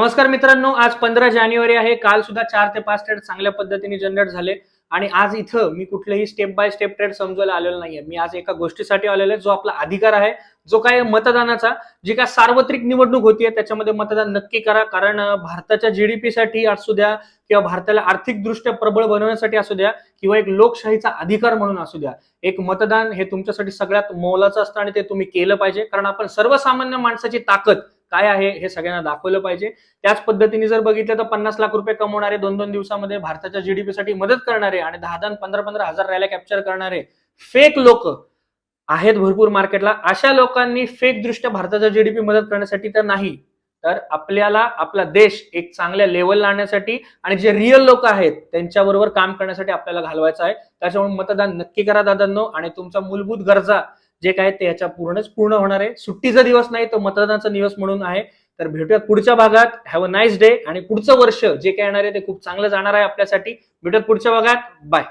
नमस्कार मित्रांनो, आज 15 जानेवारी आहे. काल सुद्धा 4 ते 5 ट्रेड चांगल्या पद्धतीने जनरेट झाले आणि आज इथं मी कुठलेही स्टेप बाय स्टेप ट्रेड समजवायला आलेलो नाहीये. मी आज एका गोष्टीसाठी आलेलो आहे, जो आपला अधिकार आहे, जो काय मतदानाचा. जी काय सार्वत्रिक निवडणूक होतीये त्याच्यामध्ये मतदान नक्की करा. कारण भारताच्या जीडीपी साठी असू द्या किंवा भारताला आर्थिकदृष्ट्या प्रबळ बनवण्यासाठी असू द्या किंवा एक लोकशाहीचा अधिकार म्हणून असू द्या, एक मतदान हे तुमच्यासाठी सगळ्यात मोलाचं असतं आणि ते तुम्ही केलं पाहिजे. कारण आपण सर्वसामान्य माणसाची ताकद काय आहे हे सगळ्यांना दाखवलं पाहिजे. त्याच पद्धतीने जर बघितलं तर 50 लाख रुपये कमवणारे 2-2 दिवसामध्ये भारताच्या जीडीपी साठी मदत करणारे आणि 10-10 15-15 हजार रॅल्या कॅप्चर करणारे फेक लोक आहेत भरपूर मार्केटला. अशा लोकांनी फेक दृष्ट्या भारताचा जीडीपी मदत करण्यासाठी तर नाही, तर आपल्याला आपला देश एक चांगल्या लेवलला आणण्यासाठी आणि जे रिअल लोक आहेत त्यांच्याबरोबर काम करण्यासाठी आपल्याला घालवायचं आहे. त्याच्यामुळे मतदान नक्की करा दादांनो. आणि तुमचा मूलभूत गरजा जे काय ते ह्याच्या पूर्ण होणार आहे. सुट्टीचा दिवस नाही तो मतदानाचा दिवस म्हणून आहे. तर भेटूयात पुढच्या भागात. Have a nice day. आणि पुढचं वर्ष जे काय येणार आहे ते खूप चांगलं जाणार आहे आपल्यासाठी. भेटूयात पुढच्या भागात. बाय.